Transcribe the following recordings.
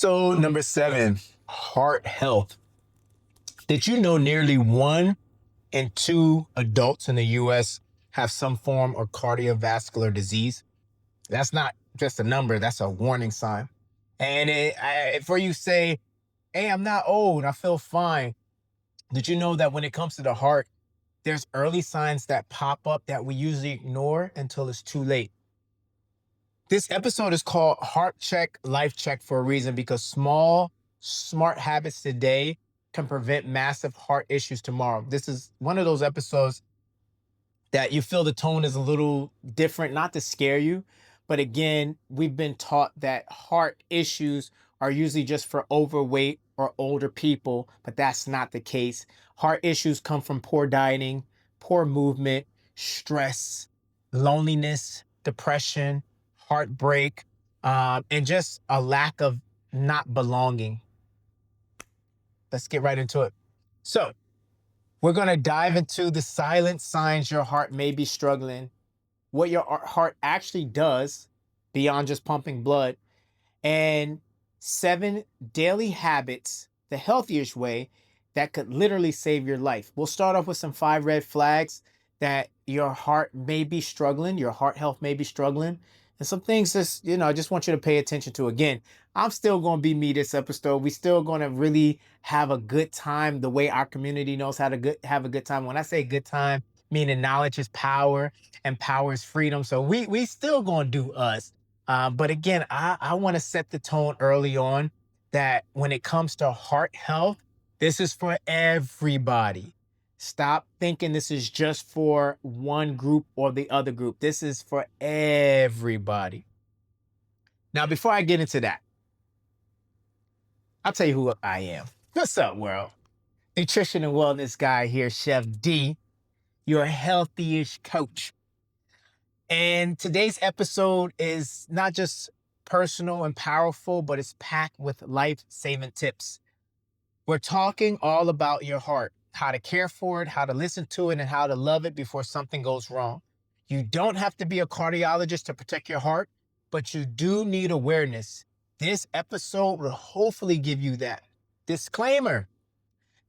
Episode number 7, heart health. Did you know nearly 1 in 2 adults in the US have some form of cardiovascular disease? That's not just a number, that's a warning sign. And for you say, hey, I'm not old, I feel fine. Did you know that when it comes to the heart, there's early signs that pop up that we usually ignore until it's too late? This episode is called Heart Check, Life Check for a reason, because small, smart habits today can prevent massive heart issues tomorrow. This is one of those episodes that you feel the tone is a little different, not to scare you, but again, we've been taught that heart issues are usually just for overweight or older people, but that's not the case. Heart issues come from poor dieting, poor movement, stress, loneliness, depression, heartbreak, and just a lack of not belonging. Let's get right into it. So, we're going to dive into the silent signs your heart may be struggling, what your heart actually does beyond just pumping blood, and 7 daily habits, the Healthyish way, that could literally save your life. We'll start off with some 5 red flags that your heart may be struggling, your heart health may be struggling, and some things just, I just want you to pay attention to. Again, I'm still going to be me this episode. We still going to really have a good time the way our community knows how to have a good time. When I say good time, meaning knowledge is power and power is freedom. So we still going to do us. But again, I want to set the tone early on that when it comes to heart health, this is for everybody. Stop thinking this is just for one group or the other group. This is for everybody. Now, before I get into that, I'll tell you who I am. What's up, world? Nutrition and wellness guy here, Chef D, your Healthyish coach. And today's episode is not just personal and powerful, but it's packed with life-saving tips. We're talking all about your heart, how to care for it, how to listen to it, and how to love it before something goes wrong. You don't have to be a cardiologist to protect your heart, but you do need awareness. This episode will hopefully give you that. Disclaimer: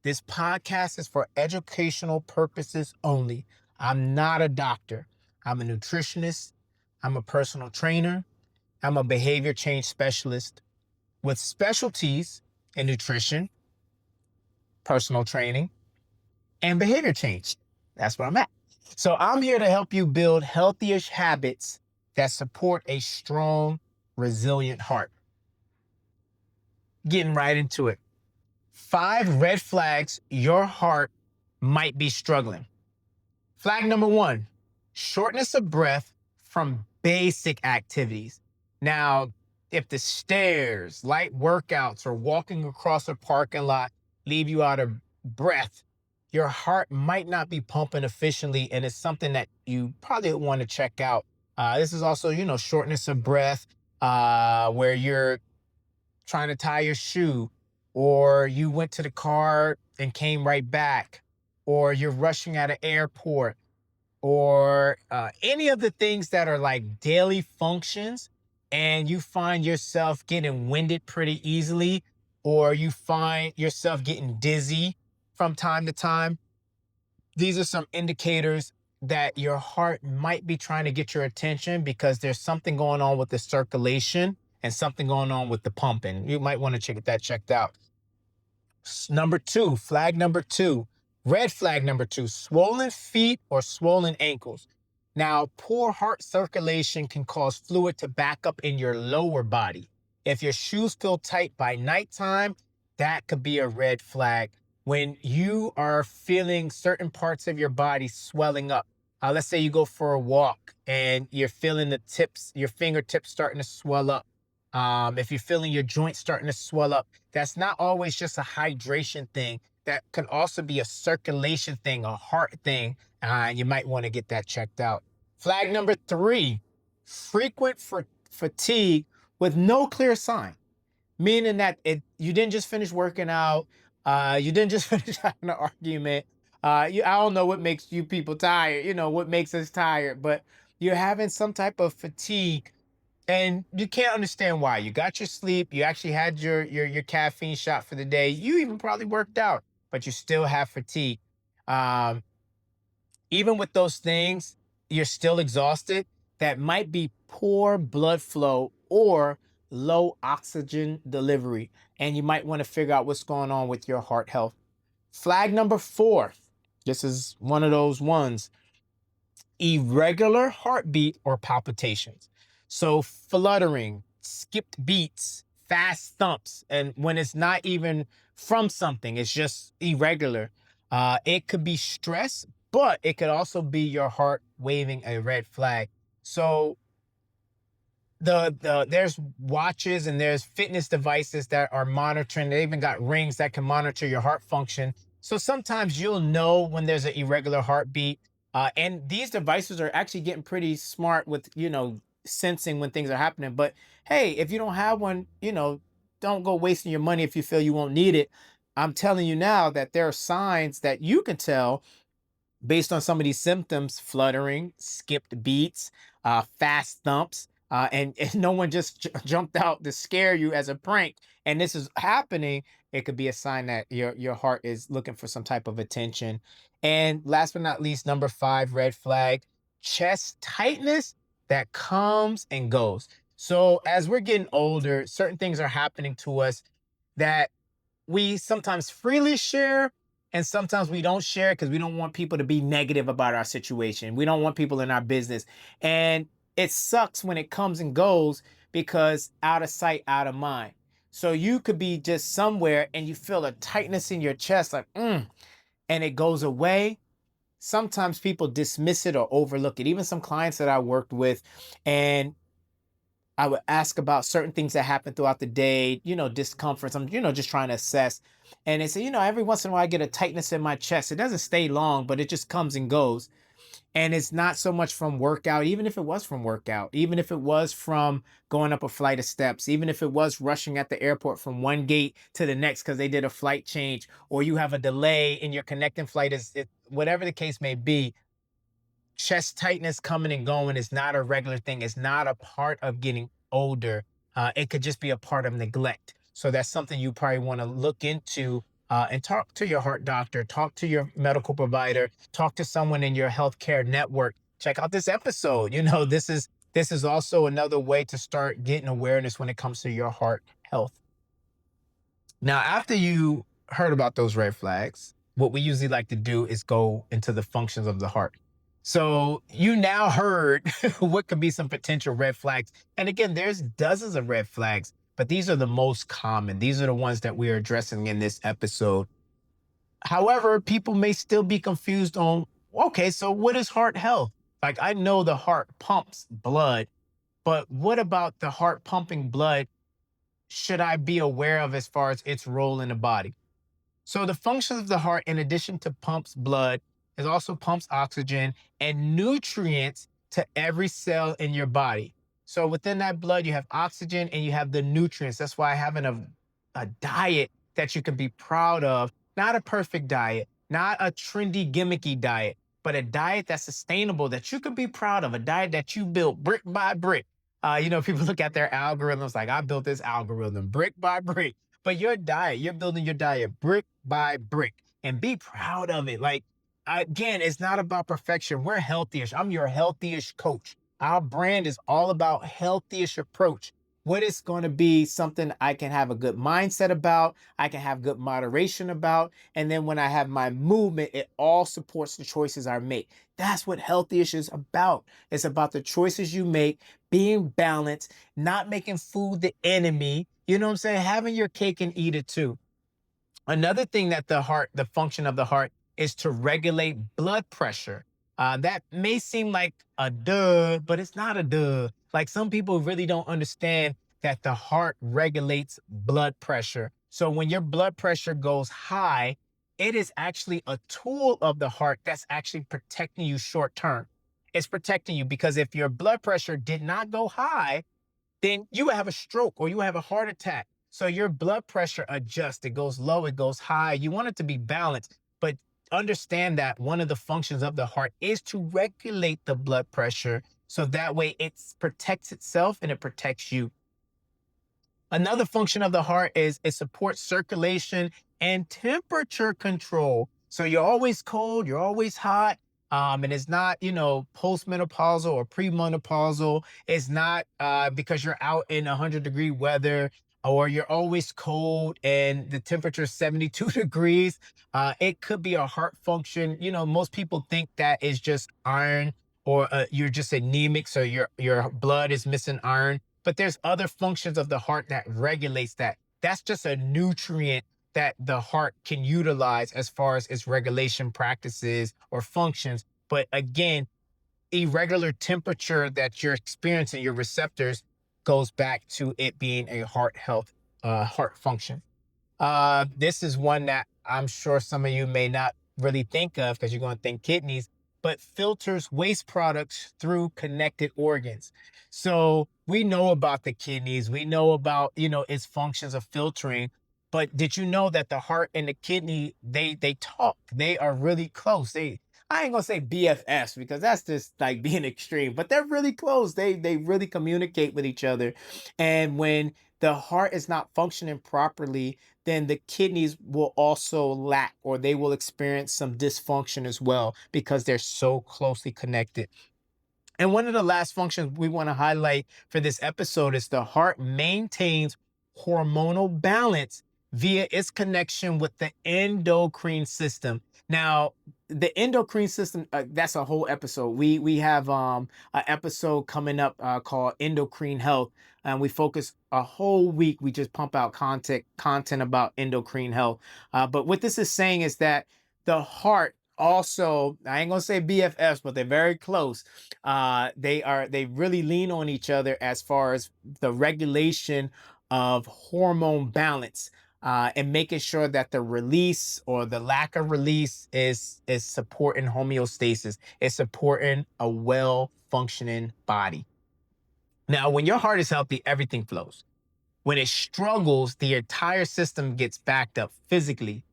this podcast is for educational purposes only. I'm not a doctor. I'm a nutritionist. I'm a personal trainer. I'm a behavior change specialist with specialties in nutrition, personal training, and behavior change. That's where I'm at. So I'm here to help you build healthish habits that support a strong, resilient heart. Getting right into it. 5 red flags your heart might be struggling. Flag number 1, shortness of breath from basic activities. Now, if the stairs, light workouts, or walking across a parking lot leave you out of breath, your heart might not be pumping efficiently, and it's something that you probably want to check out. This is also, shortness of breath, where you're trying to tie your shoe, or you went to the car and came right back, or you're rushing at an airport, or any of the things that are like daily functions, and you find yourself getting winded pretty easily, or you find yourself getting dizzy from time to time. These are some indicators that your heart might be trying to get your attention because there's something going on with the circulation and something going on with the pumping. You might want to get that checked out. Number 2, flag number 2, red flag number 2, swollen feet or swollen ankles. Now, poor heart circulation can cause fluid to back up in your lower body. If your shoes feel tight by nighttime, that could be a red flag. When you are feeling certain parts of your body swelling up, let's say you go for a walk and you're feeling your fingertips starting to swell up. If you're feeling your joints starting to swell up, that's not always just a hydration thing. That can also be a circulation thing, a heart thing. You might want to get that checked out. Flag number 3, frequent fatigue with no clear sign, meaning that you didn't just finish working out. You didn't just finish having an argument. I don't know what makes you people tired, what makes us tired, but you're having some type of fatigue And you can't understand why. You got your sleep, you actually had your caffeine shot for the day, you even probably worked out, but you still have fatigue. Um, Even with those things, you're still exhausted. That might be poor blood flow or low oxygen delivery. And you might want to figure out what's going on with your heart health. Flag number 4. This is one of those ones: irregular heartbeat or palpitations. So fluttering, skipped beats, fast thumps, and when it's not even from something, it's just irregular. It could be stress, but it could also be your heart waving a red flag. So there's watches and there's fitness devices that are monitoring. They even got rings that can monitor your heart function. So sometimes you'll know when there's an irregular heartbeat. And these devices are actually getting pretty smart with, sensing when things are happening. But hey, if you don't have one, don't go wasting your money if you feel you won't need it. I'm telling you now that there are signs that you can tell based on some of these symptoms: fluttering, skipped beats, fast thumps. And no one just jumped out to scare you as a prank. And this is happening. It could be a sign that your heart is looking for some type of attention. And last but not least, number 5, red flag: chest tightness that comes and goes. So as we're getting older, certain things are happening to us that we sometimes freely share, and sometimes we don't share because we don't want people to be negative about our situation. We don't want people in our business. And it sucks when it comes and goes, because out of sight, out of mind. So you could be just somewhere and you feel a tightness in your chest, like, and it goes away. Sometimes people dismiss it or overlook it. Even some clients that I worked with, and I would ask about certain things that happen throughout the day, discomforts. I'm, just trying to assess. And they say, every once in a while I get a tightness in my chest. It doesn't stay long, but it just comes and goes. And it's not so much from workout, even if it was from workout, even if it was from going up a flight of steps, even if it was rushing at the airport from one gate to the next because they did a flight change, or you have a delay in your connecting flight, whatever the case may be. Chest tightness coming and going is not a regular thing. It's not a part of getting older. It could just be a part of neglect. So that's something you probably want to look into, and talk to your heart doctor, talk to your medical provider, talk to someone in your healthcare network. Check out this episode. This is also another way to start getting awareness when it comes to your heart health. Now, after you heard about those red flags, what we usually like to do is go into the functions of the heart. So you now heard what could be some potential red flags. And again, there's dozens of red flags, but these are the most common. These are the ones that we are addressing in this episode. However, people may still be confused on, okay, so what is heart health? Like, I know the heart pumps blood, but what about the heart pumping blood should I be aware of as far as its role in the body? So the functions of the heart, in addition to pumps blood, it also pumps oxygen and nutrients to every cell in your body. So within that blood, you have oxygen and you have the nutrients. That's why having a diet that you can be proud of, not a perfect diet, not a trendy, gimmicky diet, but a diet that's sustainable, that you can be proud of, a diet that you built brick by brick. People look at their algorithms like, I built this algorithm brick by brick. But your diet, you're building your diet brick by brick, and be proud of it. Like, again, it's not about perfection. We're Healthyish. I'm your Healthyish coach. Our brand is all about Healthyish approach. What is going to be something I can have a good mindset about, I can have good moderation about, and then when I have my movement, it all supports the choices I make. That's what Healthyish is about. It's about the choices you make, being balanced, not making food the enemy. You know what I'm saying? Having your cake and eat it too. Another thing that the function of the heart is to regulate blood pressure. That may seem like a duh, but it's not a duh. Like, some people really don't understand that the heart regulates blood pressure. So when your blood pressure goes high, it is actually a tool of the heart that's actually protecting you short term. It's protecting you because if your blood pressure did not go high, then you have a stroke or you have a heart attack. So your blood pressure adjusts. It goes low, it goes high. You want it to be balanced, but understand that one of the functions of the heart is to regulate the blood pressure So that way it protects itself and it protects you. Another function of the heart is it supports circulation and temperature control. So you're always cold, you're always hot, and it's not, postmenopausal or premenopausal. It's not because you're out in 100-degree weather or you're always cold and the temperature is 72 degrees. It could be a heart function. Most people think that is just iron or you're just anemic, so your blood is missing iron, but there's other functions of the heart that regulates that. That's just a nutrient that the heart can utilize as far as its regulation practices or functions. But again, irregular temperature that you're experiencing, your receptors, goes back to it being a heart function. This is one that I'm sure some of you may not really think of because you're going to think kidneys, but filters waste products through connected organs. So we know about the kidneys, we know about, its functions of filtering, but did you know that the heart and the kidney, they talk. They are really close. I ain't gonna say BFFs because that's just like being extreme, but they're really close. They really communicate with each other. And when the heart is not functioning properly, then the kidneys will also lack or they will experience some dysfunction as well because they're so closely connected. And one of the last functions we want to highlight for this episode is the heart maintains hormonal balance via its connection with the endocrine system. Now, the endocrine system, that's a whole episode. We have an episode coming up called Endocrine Health, and we focus a whole week. We just pump out content about endocrine health. But what this is saying is that the heart also, I ain't gonna say BFFs, but they're very close. They really lean on each other as far as the regulation of hormone balance, and making sure that the release or the lack of release is supporting homeostasis. It's supporting a well functioning body. Now, when your heart is healthy, everything flows. When it struggles, the entire system gets backed up physically,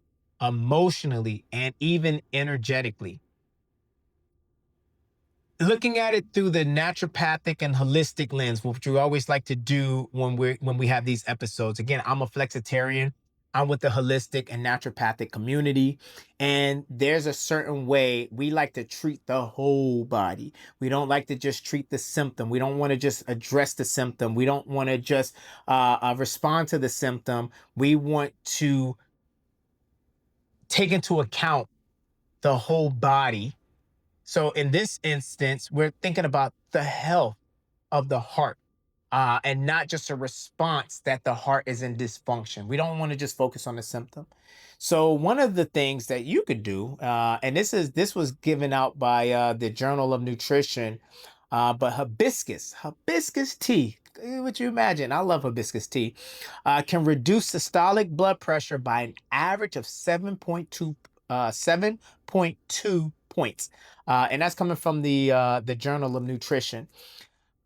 emotionally, and even energetically. Looking at it through the naturopathic and holistic lens, which we always like to do when we have these episodes. Again, I'm a flexitarian. I'm with the holistic and naturopathic community. And there's a certain way we like to treat the whole body. We don't like to just treat the symptom. We don't want to just address the symptom. We don't want to just respond to the symptom. We want to take into account the whole body. So in this instance, we're thinking about the health of the heart, and not just a response that the heart is in dysfunction. We don't want to just focus on the symptom. So one of the things that you could do, and this was given out by the Journal of Nutrition, but hibiscus tea. Would you imagine? I love hibiscus tea. Can reduce systolic blood pressure by an average of 7.2 points, and that's coming from the Journal of Nutrition.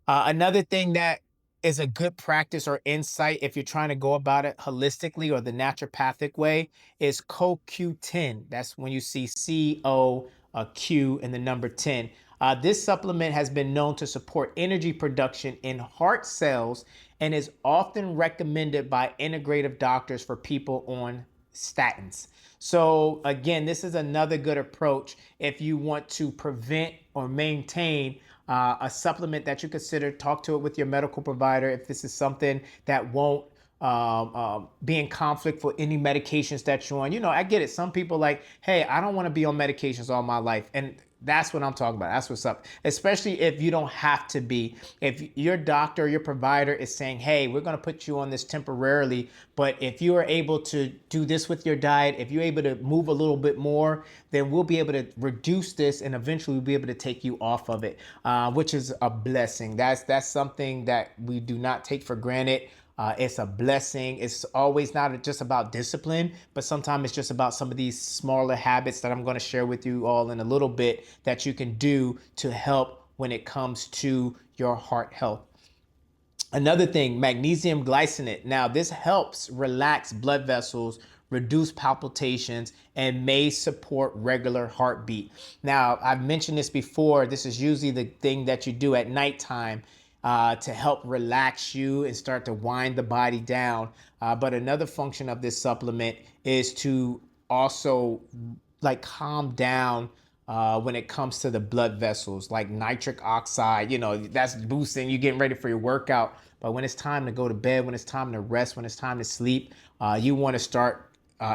Another thing that is a good practice or insight if you're trying to go about it holistically or the naturopathic way is CoQ10. That's when you see CoQ and the number 10. This supplement has been known to support energy production in heart cells and is often recommended by integrative doctors for people on statins. So again, this is another good approach if you want to prevent or maintain a supplement that you consider. Talk to it with your medical provider if this is something that won't be in conflict for any medications that you're on. I get it. Some people like, hey, I don't want to be on medications all my life. And that's what I'm talking about. That's what's up. Especially if you don't have to be. If your doctor, your provider is saying, hey, we're going to put you on this temporarily, but if you are able to do this with your diet, if you're able to move a little bit more, then we'll be able to reduce this and eventually we'll be able to take you off of it, which is a blessing. That's something that we do not take for granted. It's a blessing. It's always not just about discipline, but sometimes it's just about some of these smaller habits that I'm going to share with you all in a little bit that you can do to help when it comes to your heart health. Another thing, magnesium glycinate. Now, this helps relax blood vessels, reduce palpitations, and may support regular heartbeat. Now, I've mentioned this before. This is usually the thing that you do at nighttime to help relax you and start to wind the body down. But another function of this supplement is to also like calm down when it comes to the blood vessels, like nitric oxide. That's boosting you, getting ready for your workout. But when it's time to go to bed, when it's time to rest, when it's time to sleep, you want to start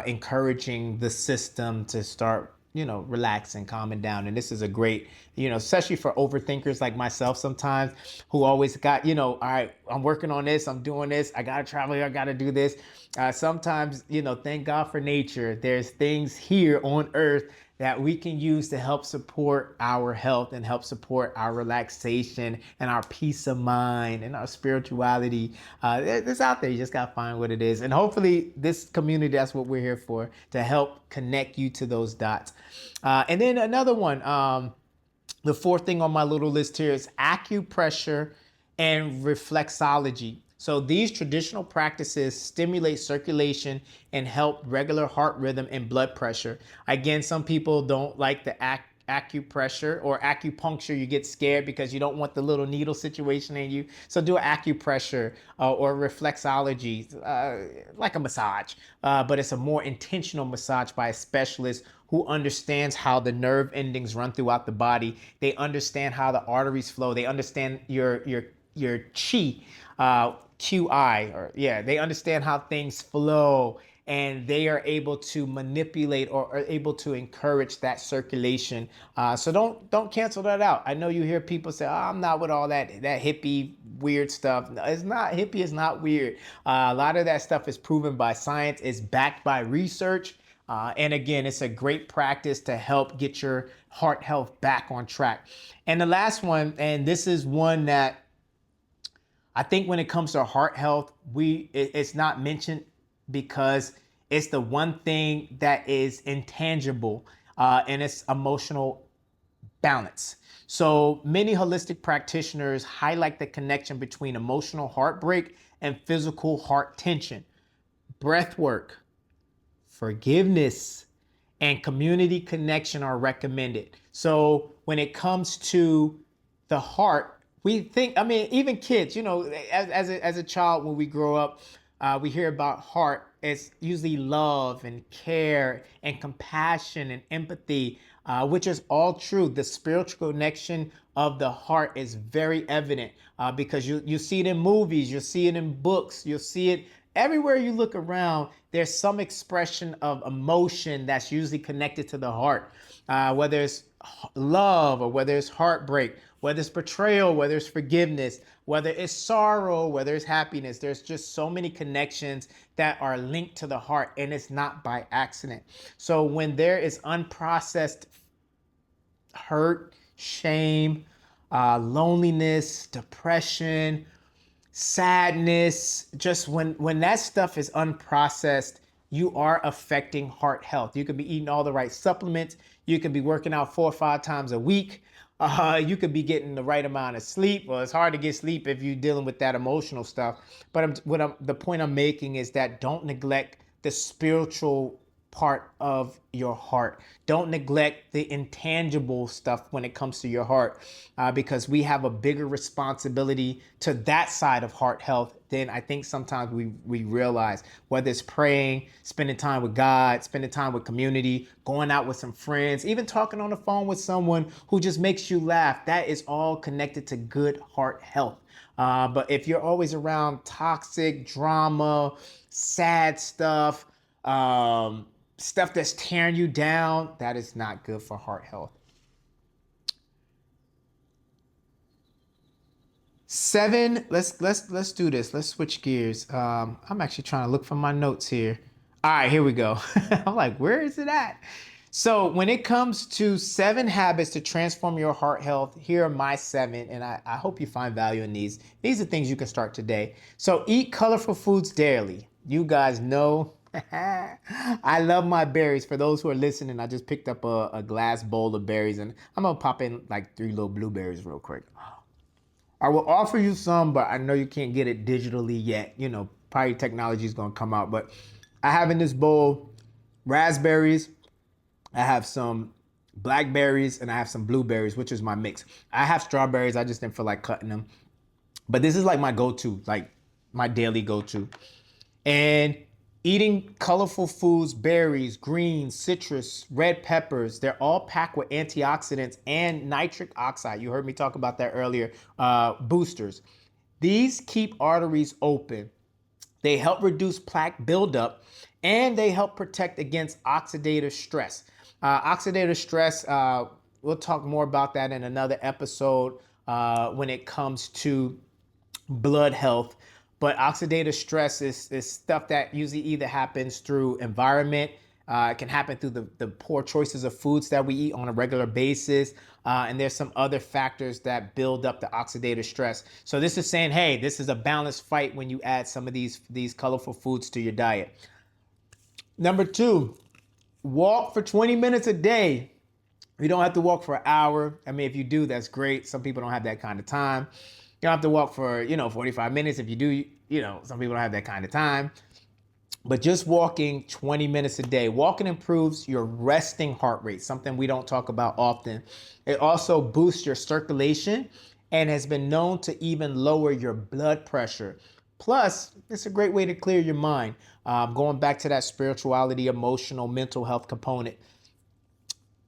encouraging the system to start, relaxing, calming down. And this is a great, especially for overthinkers like myself sometimes, who always got, all right, I'm working on this, I'm doing this, I gotta travel, I gotta do this. Sometimes, thank God for nature. There's things here on earth that we can use to help support our health and help support our relaxation and our peace of mind and our spirituality. It's out there. You just got to find what it is. And hopefully this community, that's what we're here for, to help connect you to those dots. And then another one, the fourth thing on my little list here is acupressure and reflexology. So these traditional practices stimulate circulation and help regular heart rhythm and blood pressure. Again, some people don't like the acupressure or acupuncture. You get scared because you don't want the little needle situation in you. So do acupressure or reflexology, like a massage, but it's a more intentional massage by a specialist who understands how the nerve endings run throughout the body. They understand how the arteries flow. They understand your chi, QI, or yeah, they understand how things flow, and they are able to manipulate or are able to encourage that circulation. So don't cancel that out. I know you hear people say, "Oh, I'm not with all that hippie weird stuff." No, it's not hippie. It's not weird. A lot of that stuff is proven by science. It's backed by research. And again, it's a great practice to help get your heart health back on track. And the last one, and this is one that I think when it comes to heart health, it's not mentioned because it's the one thing that is intangible, and it's emotional balance. So many holistic practitioners highlight the connection between emotional heartbreak and physical heart tension. Breath work, forgiveness, and community connection are recommended. So when it comes to the heart, we think, I mean, even kids, as a child, when we grow up, we hear about heart. It's usually love and care and compassion and empathy, which is all true. The spiritual connection of the heart is very evident because you see it in movies, you see it in books, you'll see it everywhere you look around. There's some expression of emotion that's usually connected to the heart, whether it's love or whether it's heartbreak, whether it's betrayal, whether it's forgiveness, whether it's sorrow, whether it's happiness. There's just so many connections that are linked to the heart, and it's not by accident. So when there is unprocessed hurt, shame, loneliness, depression, sadness, just when that stuff is unprocessed, you are affecting heart health. You could be eating all the right supplements, you could be working out 4 or 5 times a week, you could be getting the right amount of sleep. Well, it's hard to get sleep if you're dealing with that emotional stuff. But the point I'm making is that don't neglect the spiritual part of your heart. Don't neglect the intangible stuff when it comes to your heart, because we have a bigger responsibility to that side of heart health than I think sometimes we realize. Whether it's praying, spending time with God, spending time with community, going out with some friends, even talking on the phone with someone who just makes you laugh, that is all connected to good heart health. But if you're always around toxic drama, sad stuff, stuff that's tearing you down, that is not good for heart health. 7, let's do this. Let's switch gears. I'm actually trying to look for my notes here. All right, here we go. I'm like, where is it at? So when it comes to 7 habits to transform your heart health, here are my 7, and I hope you find value in these. These are things you can start today. So eat colorful foods daily. You guys know I love my berries. For those who are listening, I just picked up a glass bowl of berries, and I'm gonna pop in like 3 little blueberries real quick. I will offer you some, but I know you can't get it digitally yet. Probably technology is gonna come out, but I have in this bowl raspberries, I have some blackberries, and I have some blueberries, which is my mix. I have strawberries. I just didn't feel like cutting them. But this is like my go-to, like my daily go-to. And eating colorful foods, berries, greens, citrus, red peppers, they're all packed with antioxidants and nitric oxide. You heard me talk about that earlier. Boosters. These keep arteries open. They help reduce plaque buildup, and they help protect against oxidative stress. Oxidative stress, we'll talk more about that in another episode when it comes to blood health. But oxidative stress is stuff that usually either happens through environment, it can happen through the poor choices of foods that we eat on a regular basis. And there's some other factors that build up the oxidative stress. So this is saying, hey, this is a balanced fight when you add some of these colorful foods to your diet. Number two, walk for 20 minutes a day. You don't have to walk for an hour. I mean, if you do, that's great. Some people don't have that kind of time. You don't have to walk for, 45 minutes. If you do, some people don't have that kind of time. But just walking 20 minutes a day, walking improves your resting heart rate, something we don't talk about often. It also boosts your circulation and has been known to even lower your blood pressure. Plus, it's a great way to clear your mind. Going back to that spirituality, emotional, mental health component.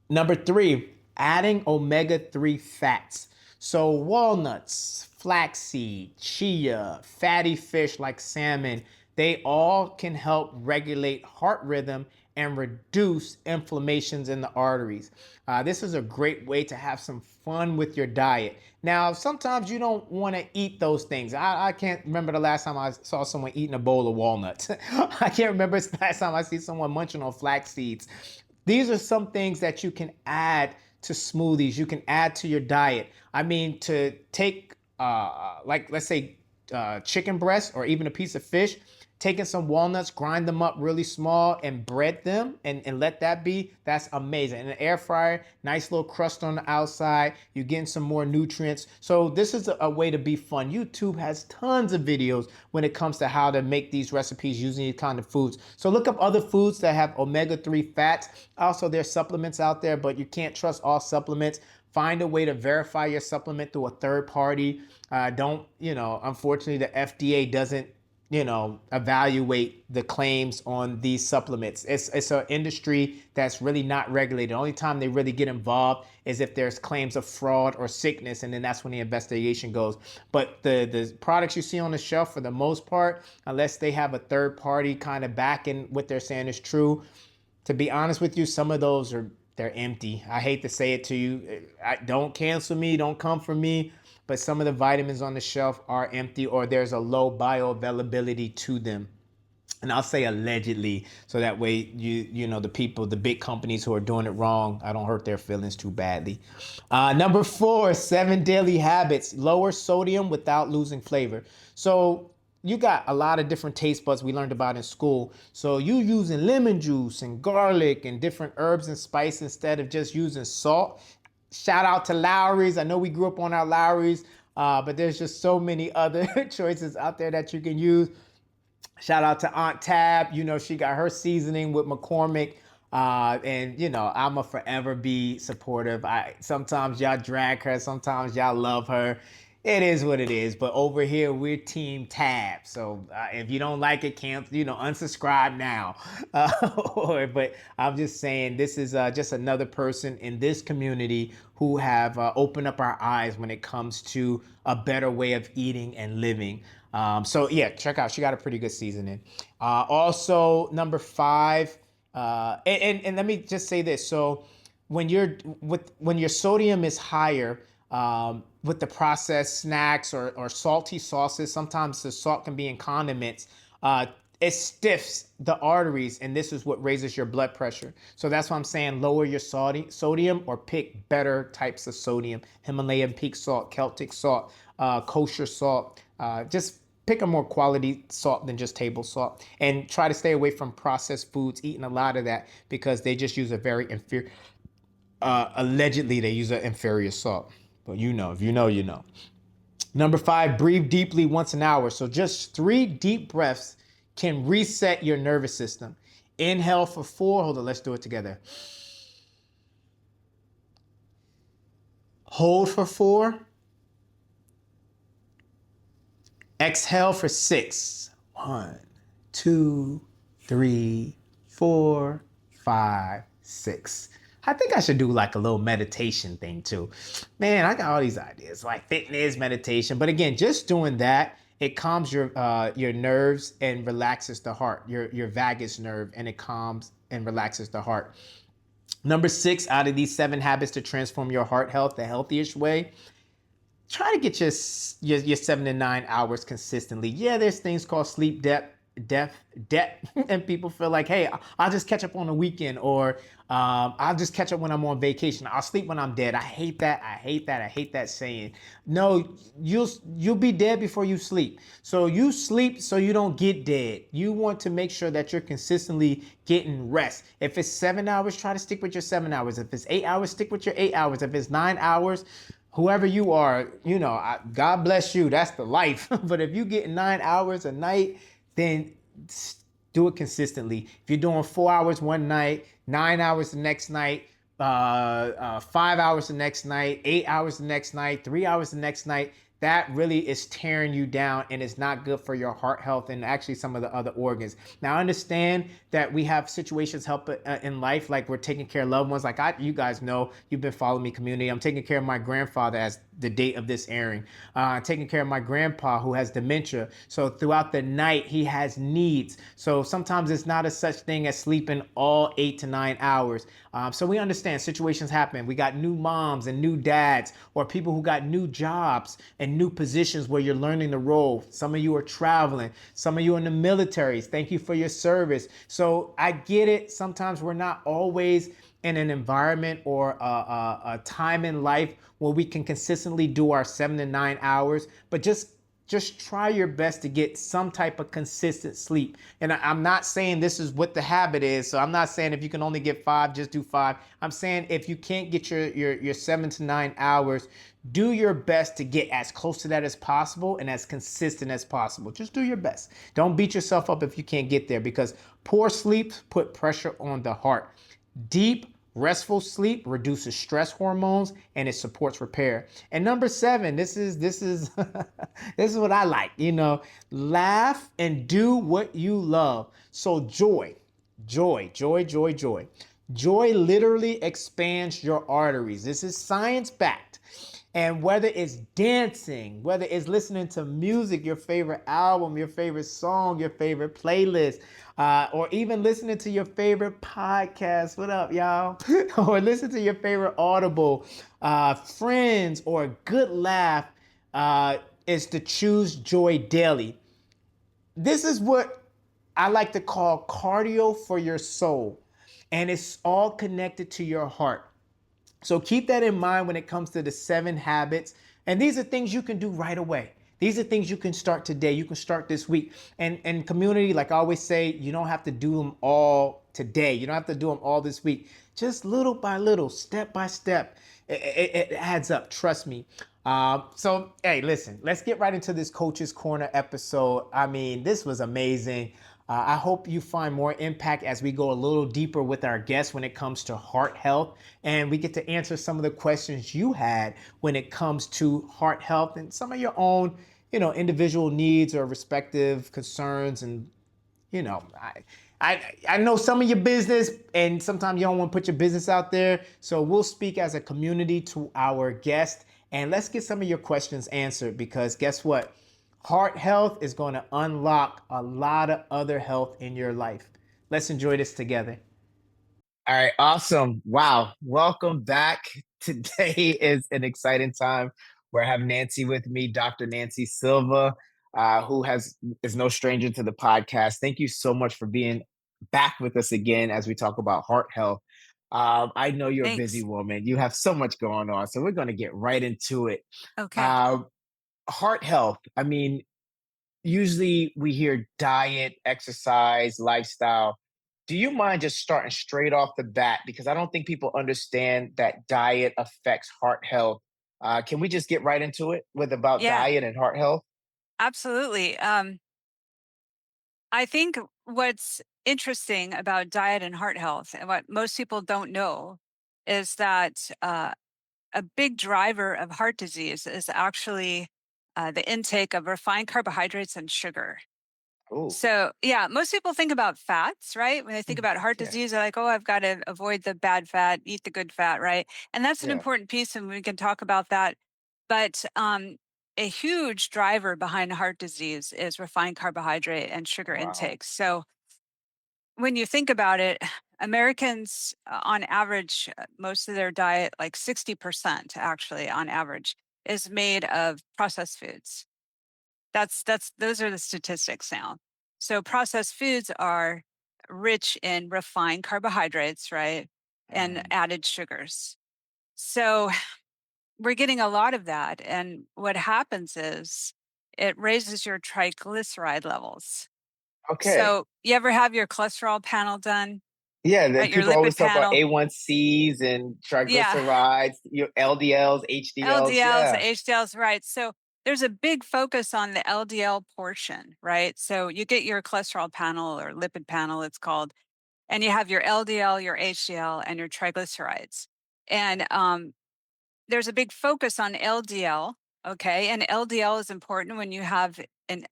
Number three, adding omega-3 fats. So walnuts, flaxseed, chia, fatty fish like salmon, they all can help regulate heart rhythm and reduce inflammations in the arteries. This is a great way to have some fun with your diet. Now, sometimes you don't want to eat those things. I can't remember the last time I saw someone eating a bowl of walnuts. I can't remember the last time I see someone munching on flax seeds. These are some things that you can add to smoothies. You can add to your diet. I mean, to take, like, let's say, chicken breast or even a piece of fish, taking some walnuts, grind them up really small and bread them and let that be, that's amazing. In an air fryer, nice little crust on the outside, you're getting some more nutrients. So this is a way to be fun. YouTube has tons of videos when it comes to how to make these recipes using these kind of foods. So look up other foods that have omega-3 fats. Also, there's supplements out there, but you can't trust all supplements. Find a way to verify your supplement through a third party. Unfortunately, the FDA doesn't evaluate the claims on these supplements. It's an industry that's really not regulated. The only time they really get involved is if there's claims of fraud or sickness, and then that's when the investigation goes. But the products you see on the shelf, for the most part, unless they have a third party kind of backing what they're saying is true, to be honest with you, some of those they're empty. I hate to say it to you. Don't cancel me, don't come for me. But some of the vitamins on the shelf are empty, or there's a low bioavailability to them. And I'll say allegedly, so that way the big companies who are doing it wrong, I don't hurt their feelings too badly. Number four, 7 daily habits. Lower sodium without losing flavor. So you got a lot of different taste buds we learned about in school. So you using lemon juice and garlic and different herbs and spice instead of just using salt. Shout out to Lowry's. I know we grew up on our Lowry's, but there's just so many other choices out there that you can use. Shout out to Aunt Tab. She got her seasoning with McCormick. I'ma forever be supportive. Sometimes y'all drag her, sometimes y'all love her. It is what it is. But over here, we're Team Tab. So if you don't like it, unsubscribe now. But I'm just saying, this is just another person in this community who have opened up our eyes when it comes to a better way of eating and living. So yeah, check out. She got a pretty good seasoning. Also, number 5. And let me just say this. So when your sodium is higher, with the processed snacks or salty sauces, sometimes the salt can be in condiments. It stiffs the arteries, and this is what raises your blood pressure. So that's why I'm saying lower your sodium or pick better types of sodium. Himalayan pink salt, Celtic salt, kosher salt. Just pick a more quality salt than just table salt, and try to stay away from processed foods, eating a lot of that, because they just use a very inferior, allegedly they use an inferior salt. But if you know, you know. Number 5, breathe deeply once an hour. So just 3 deep breaths can reset your nervous system. Inhale for 4. Hold on, let's do it together. Hold for 4. Exhale for 6. 1, 2, 3, 4, 5, 6. I think I should do like a little meditation thing too. Man, I got all these ideas like fitness, meditation. But again, just doing that, it calms your nerves and relaxes the heart, your vagus nerve, and it calms and relaxes the heart. Number 6 out of these 7 habits to transform your heart health the healthiest way, try to get your 7 to 9 hours consistently. Yeah, there's things called sleep depth, and people feel like, hey, I'll just catch up on the weekend, or I'll just catch up when I'm on vacation. I'll sleep when I'm dead. I hate that. I hate that. I hate that saying. No, you'll be dead before you sleep. So you sleep so you don't get dead. You want to make sure that you're consistently getting rest. If it's 7 hours, try to stick with your 7 hours. If it's 8 hours, stick with your 8 hours. If it's 9 hours, whoever you are, God bless you. That's the life. But if you get 9 hours a night, then do it consistently. If you're doing 4 hours one night, 9 hours the next night, 5 hours the next night, 8 hours the next night, 3 hours the next night, that really is tearing you down and it's not good for your heart health and actually some of the other organs. Now, I understand that we have situations help in life, like we're taking care of loved ones. Like you guys know, you've been following me, community. I'm taking care of my grandfather as the date of this airing. Taking care of my grandpa who has dementia. So throughout the night, he has needs. So sometimes it's not a such thing as sleeping all 8 to 9 hours. So we understand situations happen. We got new moms and new dads, or people who got new jobs and new positions where you're learning the role. Some of you are traveling. Some of you are in the militaries. Thank you for your service. So I get it. Sometimes we're not always in an environment or a time in life where we can consistently do our 7 to 9 hours, but just try your best to get some type of consistent sleep. And I'm not saying this is what the habit is. So I'm not saying if you can only get 5, just do 5. I'm saying if you can't get your 7 to 9 hours, do your best to get as close to that as possible and as consistent as possible. Just do your best. Don't beat yourself up if you can't get there, because poor sleep put pressure on the heart. Deep, restful sleep reduces stress hormones and it supports repair. And number 7, this is this is what I like. Laugh and do what you love. So joy, joy, joy, joy, joy. Joy literally expands your arteries. This is science backed. And whether it's dancing, whether it's listening to music, your favorite album, your favorite song, your favorite playlist, or even listening to your favorite podcast, what up, y'all? Or listen to your favorite Audible, friends, or a good laugh, is to choose joy daily. This is what I like to call cardio for your soul. And it's all connected to your heart. So keep that in mind when it comes to the 7 habits. And these are things you can do right away. These are things you can start today. You can start this week. And community, like I always say, you don't have to do them all today. You don't have to do them all this week. Just little by little, step by step, it adds up. Trust me. So, hey, listen, let's get right into this Coach's Corner episode. I mean, this was amazing. I hope you find more impact as we go a little deeper with our guests when it comes to heart health, and we get to answer some of the questions you had when it comes to heart health and some of your own, individual needs or respective concerns. And I know some of your business, and sometimes you don't want to put your business out there. So we'll speak as a community to our guests, and let's get some of your questions answered, because guess what? Heart health is going to unlock a lot of other health in your life. Let's enjoy this together. All right, awesome. Wow. Welcome back. Today is an exciting time. We're having Nancy with me, Dr. Nancy Silva, who is no stranger to the podcast. Thank you so much for being back with us again as we talk about heart health. I know you're a busy Thanks. woman. You have so much going on. So we're going to get right into it. Okay. Um, Heart health. I mean, usually we hear diet, exercise, lifestyle. Do you mind just starting straight off the bat? Because I don't think people understand that diet affects heart health. Can we just get right into it with about Yeah, diet and heart health? absolutely. I think what's interesting about diet and heart health, and what most people don't know, is that a big driver of heart disease is actually the intake of refined carbohydrates and sugar. Oh, So, yeah, most people think about fats, right? When they think about heart yeah, disease, they're like, oh, I've got to avoid the bad fat, eat the good fat, right? And that's an yeah. important piece, and we can talk about that. But a huge driver behind heart disease is refined carbohydrate and sugar Wow. intake. So, when you think about it, Americans, on average, most of their diet, like 60% actually on average, is made of processed foods. That's those are the statistics now. So processed foods are rich in refined carbohydrates, right? And Mm. added sugars. So we're getting a lot of that. And what happens is it raises your triglyceride levels. Okay. So you ever have your cholesterol panel done, Yeah, right? then Your people lipid always talk about panel. A1Cs and Yeah. triglycerides, LDLs, HDLs. LDLs, Yeah. HDLs, right. So there's a big focus on the LDL portion, right? So you get your cholesterol panel or lipid panel, it's called, and you have your LDL, your HDL, and your triglycerides. And there's a big focus on LDL, okay? And LDL is important when you have an,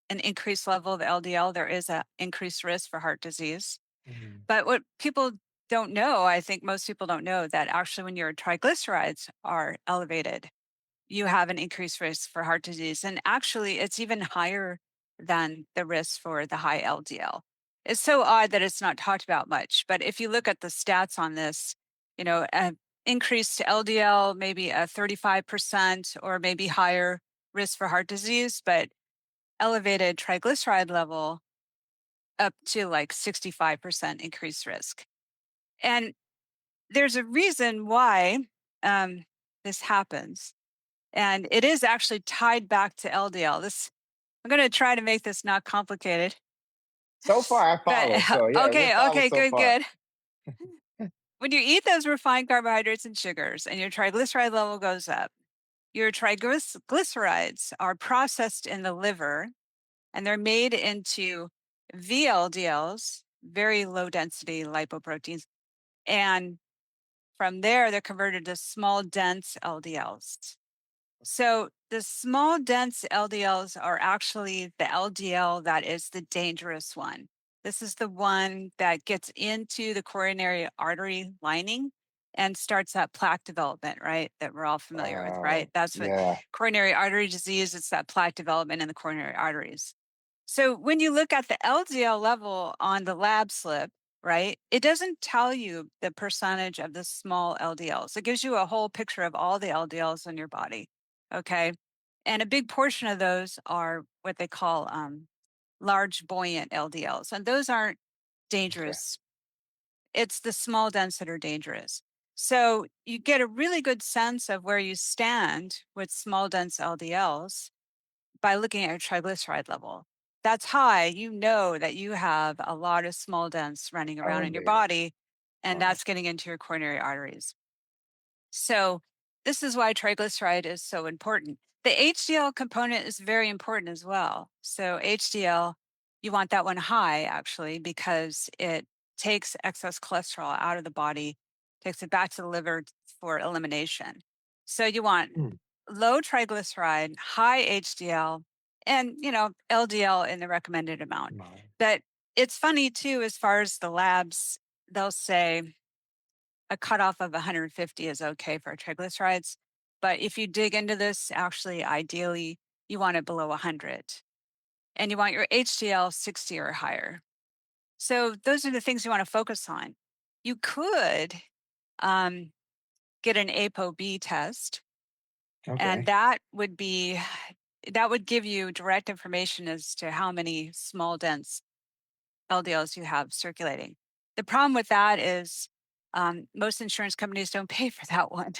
an increased level of LDL. There is an increased risk for heart disease. Mm. But what people don't know, I think most people don't know, that actually when your triglycerides are elevated, you have an increased risk for heart disease. And actually, it's even higher than the risk for the high LDL. It's so odd that it's not talked about much. But if you look at the stats on this, increased LDL, maybe a 35% or maybe higher risk for heart disease, but elevated triglyceride level up to like 65% increased risk. And there's a reason why this happens. And it is actually tied back to LDL. I'm going to try to make this not complicated. So far, I But follow. So yeah, we're following okay, so good, far. good. When you eat those refined carbohydrates and sugars and your triglyceride level goes up, your triglycerides are processed in the liver and they're made into VLDLs, very low density lipoproteins. And from there, they're converted to small, dense LDLs. So the small, dense LDLs are actually the LDL that is the dangerous one. This is the one that gets into the coronary artery lining and starts that plaque development, right? That we're all familiar with, right? Wow. That's what Yeah. coronary artery disease, it's that plaque development in the coronary arteries. So when you look at the LDL level on the lab slip, right, it doesn't tell you the percentage of the small LDLs. It gives you a whole picture of all the LDLs in your body. Okay. And a big portion of those are what they call large buoyant LDLs. And those aren't Okay. dangerous. It's the small dense that are dangerous. So you get a really good sense of where you stand with small dense LDLs by looking at your triglyceride level. That's high. You know that you have a lot of small dense running around in your Elevated. body, and Wow. that's getting into your coronary arteries. So this is why triglyceride is so important. The HDL component is very important as well. So HDL, you want that one high actually, because it takes excess cholesterol out of the body, takes it back to the liver for elimination. So you want Mm. low triglyceride, high HDL, and LDL in the recommended amount. Wow. But it's funny too, as far as the labs, they'll say a cutoff of 150 is okay for triglycerides. But if you dig into this, actually, ideally, you want it below 100 and you want your HDL 60 or higher. So those are the things you want to focus on. You could um, get an ApoB test, and Okay. that would give you direct information as to how many small dense LDLs you have circulating. The problem with that is most insurance companies don't pay for that one.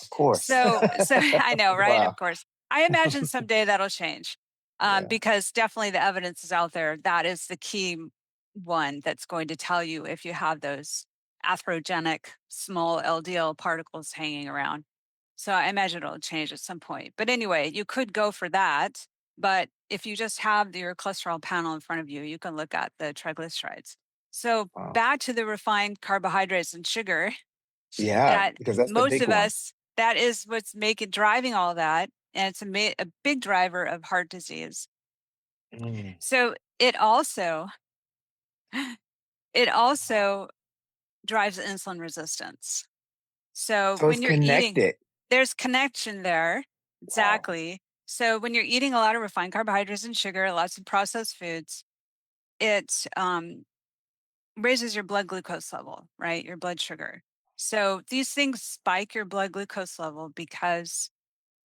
Of course. So I know, right? Of Wow. course. I imagine someday that'll change Yeah. because definitely the evidence is out there. That is the key one that's going to tell you if you have those atherogenic small LDL particles hanging around. So I imagine it'll change at some point. But anyway, you could go for that. But if you just have your cholesterol panel in front of you, you can look at the triglycerides. So Wow. back to the refined carbohydrates and sugar Yeah, that because that's the most big of one. us, that is what's making driving all that. And it's a big driver of heart disease. Mm. So it also drives insulin resistance. So So it's when you're eating, connected. there's connection there. Wow. Exactly. So when you're eating a lot of refined carbohydrates and sugar, lots of processed foods, it raises your blood glucose level, right? Your blood sugar. So these things spike your blood glucose level because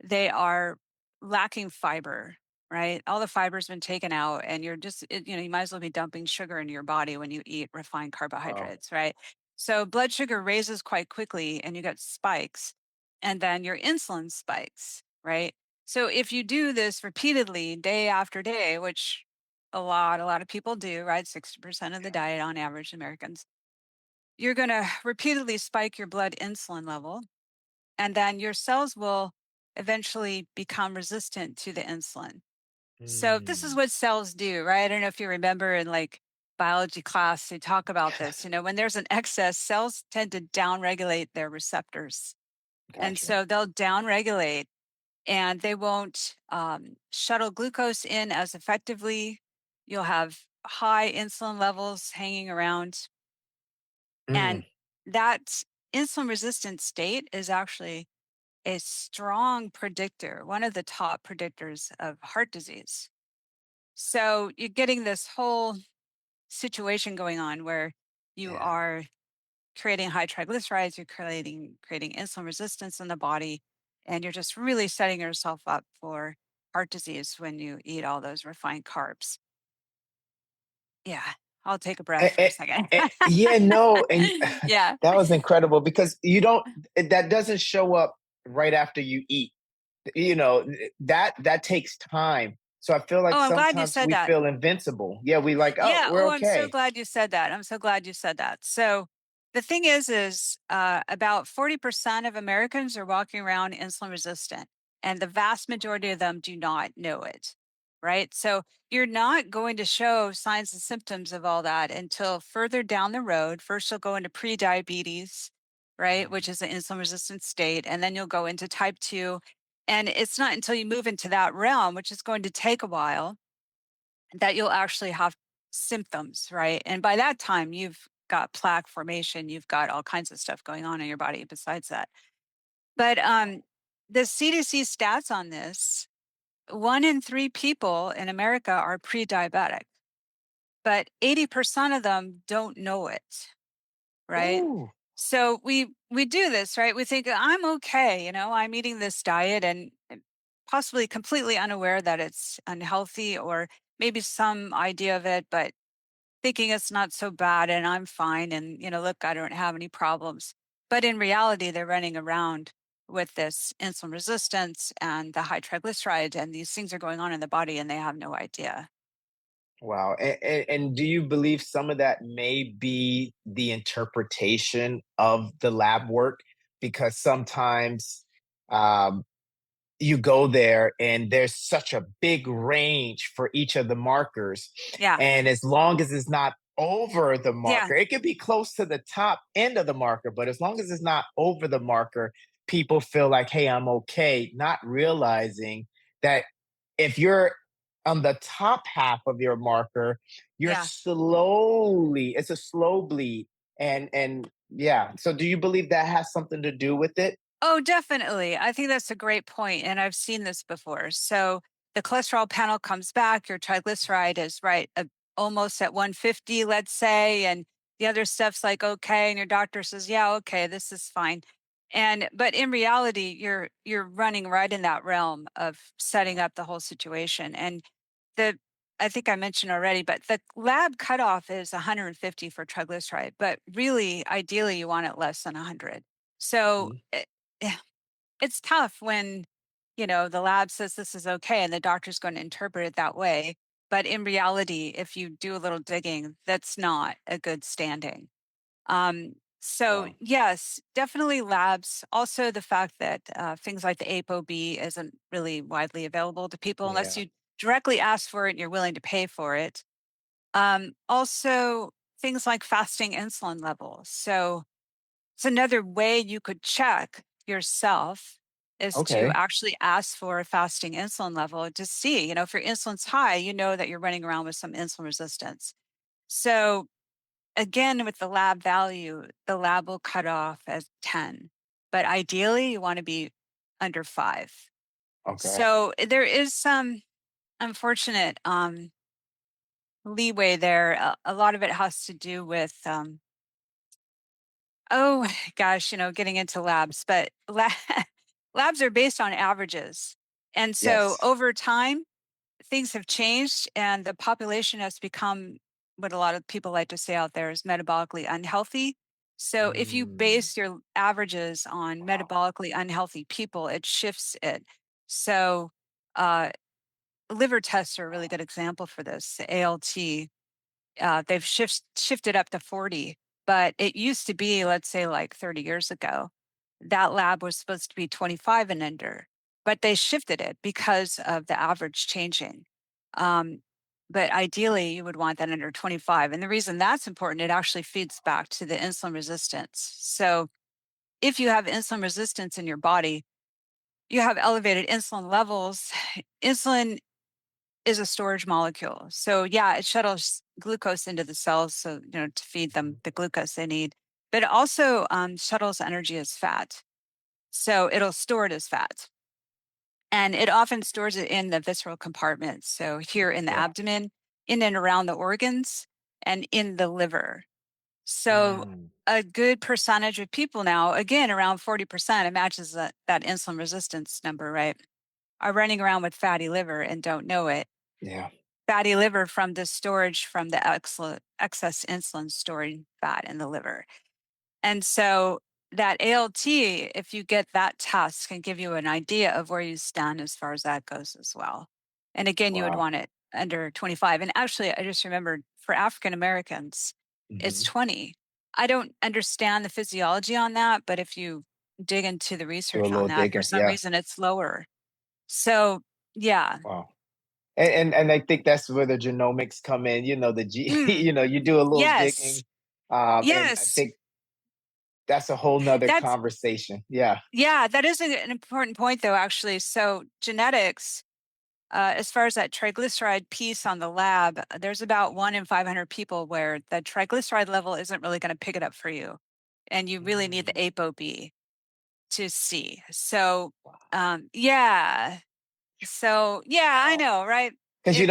they are lacking fiber, right? All the fiber's been taken out, and you might as well be dumping sugar into your body when you eat refined Wow. carbohydrates, right? So blood sugar raises quite quickly and you get spikes, and then your insulin spikes, right? So if you do this repeatedly day after day, which a lot of people do, right? 60% of the diet on average Americans, you're going to repeatedly spike your blood insulin level, and then your cells will eventually become resistant to the insulin. So this is Mm. what cells do, right? I don't know if you remember in like biology class, they talk about this. When there's an excess, cells tend to downregulate their receptors. And Gotcha. so they'll downregulate, and they won't shuttle glucose in as effectively. You'll have high insulin levels hanging around. And Mm. that insulin resistant state is actually a strong predictor, one of the top predictors of heart disease. So you're getting this whole situation going on where you Yeah. are creating high triglycerides, you're creating insulin resistance in the body, and you're just really setting yourself up for heart disease when you eat all those refined carbs. Yeah, I'll take a breath for a second. Yeah, no, and Yeah. that was incredible because that doesn't show up right after you eat. That takes time. So I feel like Oh, I'm glad you sometimes said we that. feel invincible. Yeah, we like, oh, Yeah. we're Oh, I'm so okay. glad you said that. I'm so glad you said that. So the thing is about 40% of Americans are walking around insulin resistant, and the vast majority of them do not know it. Right. So you're not going to show signs and symptoms of all that until further down the road. First, you'll go into pre-diabetes, right, which is an insulin resistant state. And then you'll go into type 2. And it's not until you move into that realm, which is going to take a while, that you'll actually have symptoms, right? And by that time, you've got plaque formation, you've got all kinds of stuff going on in your body besides that. But the CDC stats on this, 1 in 3 people in America are pre diabetic, but 80% of them don't know it, right? Ooh, So we do this, right? We think I'm okay, I'm eating this diet and possibly completely unaware that it's unhealthy, or maybe some idea of it, but thinking it's not so bad and I'm fine, and look, I don't have any problems. But in reality, they're running around with this insulin resistance and the high triglycerides, and these things are going on in the body and they have no idea. wow. And do you believe some of that may be the interpretation of the lab work? Because sometimes um, you go there and there's such a big range for each of the markers. Yeah. And as long as it's not over the Yeah. marker, it could be close to the top end of the marker, but as long as it's not over the marker, people feel like, hey, I'm okay, not realizing that if you're on the top half of your marker, Yeah. it's a slow bleed. And yeah. So do you believe that has something to do with it? Oh, definitely. I think that's a great point, and I've seen this before. So the cholesterol panel comes back, your triglyceride is right, almost at 150, let's say, and the other stuff's like okay, and your doctor says, "Yeah, okay, this is fine." But in reality, you're running right in that realm of setting Yeah. up the whole situation. And the I think I mentioned already, but the lab cutoff is 150 for triglyceride, but really, ideally, you want it less than 100. So Mhm. yeah, it's tough when, the lab says this is okay and the doctor's going to interpret it that way. But in reality, if you do a little digging, that's not a good standing. So Wow. yes, definitely labs. Also, the fact that things like the ApoB isn't really widely available to people unless Yeah. you directly ask for it and you're willing to pay for it. Also, things like fasting insulin levels. So it's another way you could check yourself is to Okay. actually ask for a fasting insulin level to see, if your insulin's high, you know that you're running around with some insulin resistance. So again, with the lab value, the lab will cut off as 10, but ideally you want to be under 5. Okay. So there is some unfortunate leeway there. A lot of it has to do with oh gosh, getting into labs, but labs are based on averages. And so Yes. over time, things have changed and the population has become what a lot of people like to say out there is metabolically unhealthy. So if you Mm, base your averages on wow. metabolically unhealthy people, it shifts it. So uh, liver tests are a really good example for this. The ALT, they've shifted up to 40, but it used to be, let's say, like 30 years ago, that lab was supposed to be 25 and under, but they shifted it because of the average changing. Um, but ideally, you would want that under 25. And the reason that's important, it actually feeds back to the insulin resistance. So if you have insulin resistance in your body, you have elevated insulin levels. Insulin is a storage molecule. So yeah, it shuttles glucose into the cells, so to feed them the glucose they need. But it also shuttles energy as fat. So it'll store it as fat, and it often stores it in the visceral compartments. So here in the Yeah. abdomen, in and around the organs, and in the liver. So Mm, a good percentage of people now, again around 40%, it matches that insulin resistance number, right? Are running around with fatty liver and don't know it. yeah. Fatty liver from the storage from the excess insulin storing fat in the liver. And so that ALT, if you get that test, can give you an idea of where you stand as far as that goes as well. And again, you would Wow. want it under 25. And actually, I just remembered for African Americans, it's Hmm. 20. I don't understand the physiology on that, but if you dig into the Do a research on little that, for digging. some Yeah. reason it's lower. So, yeah. Wow. And I think that's where the genomics come in. The Mm, you do a little yes. digging, and I Yes. think that's a whole nother That's conversation. Yeah. Yeah, that is an important point though, actually. So genetics, as far as that triglyceride piece on the lab, there's about 1 in 500 people where the triglyceride level isn't really going to pick it up for you. And you really need the Mm, ApoB to see. So wow. yeah. So yeah, I Wow. know, right? Because It's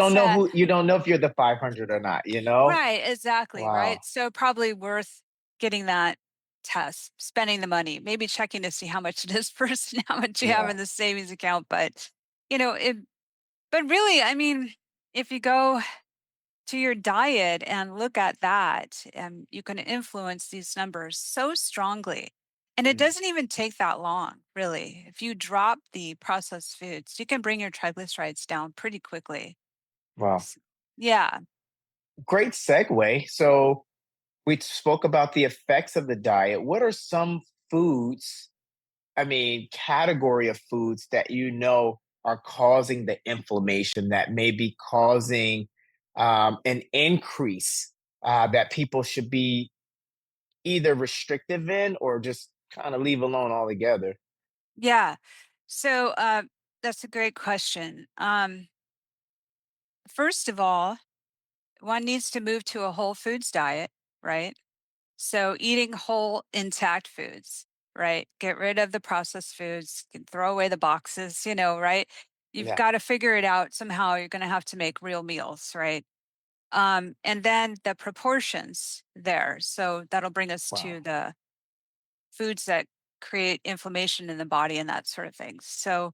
you don't know if you're the 500 or not. right, exactly, Wow. right? So probably worth getting that test, spending the money, maybe checking to see how much it is first and how much you have Yeah. in the savings account. But it but really, I mean, if you go to your diet and look at that, you can influence these numbers so strongly. And it Mm, doesn't even take that long, really. If you drop the processed foods, you can bring your triglycerides down pretty quickly. wow. S- Yeah. Great segue. So we spoke about the effects of the diet. What are some foods, I mean, category of foods that are causing the inflammation that may be causing an increase that people should be either restrictive in or just kind of leave alone altogether? Yeah. So that's a great question. First of all, one needs to move to a whole foods diet, right? So eating whole intact foods, right? Get rid of the processed foods, can throw away the boxes, right? You've Yeah. got to figure it out somehow. You're going to have to make real meals, right? And then the proportions there. So that'll bring us Wow. to the foods that create inflammation in the body and that sort of thing. So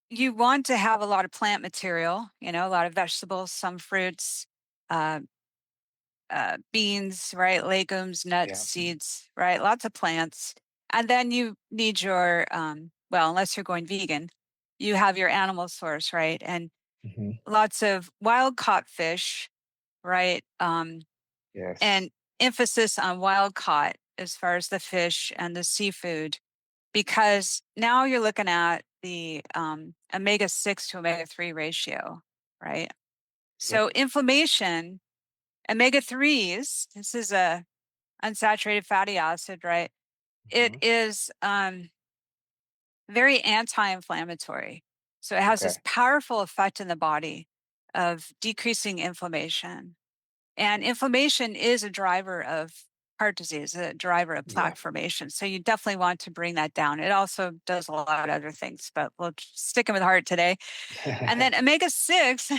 you want to have a lot of plant material, a lot of vegetables, some fruits, uh, beans, right? Legumes, nuts, Yeah. seeds, right? Lots of plants. And then you need your, well, unless you're going vegan, you have your animal source, right? And Hmm. lots of wild caught fish, right? Yes. And emphasis on wild caught as far as the fish and the seafood, because now you're looking at the omega 6 to omega 3 ratio. right? Yep. So inflammation, omega-3s, this is a unsaturated fatty acid, right? It Mhm. is very anti-inflammatory. So it has this Okay. powerful effect in the body of decreasing inflammation. And inflammation is a driver of heart disease, a driver of Yeah. plaque formation. So you definitely want to bring that down. It also does a lot of other things, but we'll stick with heart today. And then omega-6,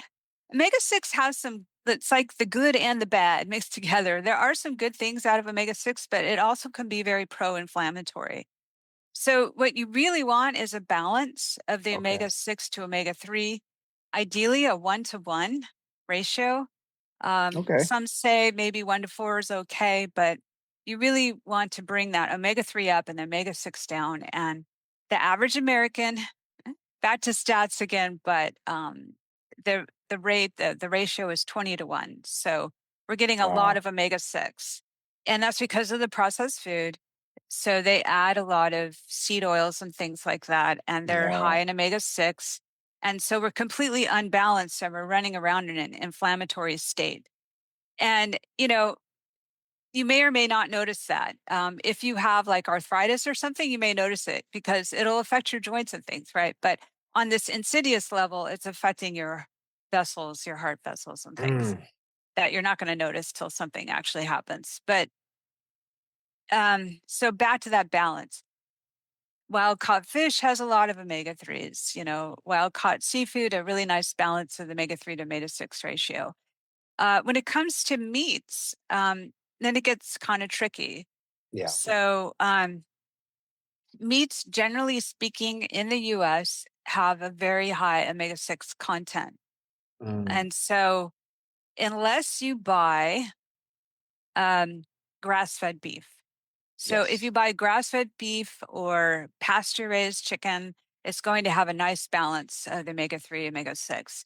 omega-6 has some, it's like the good and the bad mixed together. There are some good things out of omega-6, but it also can be very pro-inflammatory. So what you really want is a balance of the Okay. omega-6 to omega-3, ideally a 1-to-1 ratio. Okay. Some say maybe 1-to-4 is okay, but you really want to bring that omega-3 up and the omega-6 down. And the average American, back to stats again, but the ratio is 20-to-1. So we're getting a lot Wow. of omega-6. And that's because of the processed food. So they add a lot of seed oils and things like that, and they're high Yeah. in omega-6. And so we're completely unbalanced and we're running around in an inflammatory state. And, you may or may not notice that. If you have like arthritis or something, you may notice it because it'll affect your joints and things, right? But on this insidious level, it's affecting your vessels, your heart vessels and things Mm. that you're not going to notice till something actually happens. But so back to that balance. Wild caught fish has a lot of omega-3s, wild caught seafood, a really nice balance of the omega-3 to omega-6 ratio. When it comes to meats, then it gets kind of tricky. Yeah. So, meats, generally speaking, in the US have a very high omega-6 content. Mm. And so, unless you buy grass fed beef, so if Yes. you buy grass fed beef or pasture raised chicken, it's going to have a nice balance of omega-3, omega-6.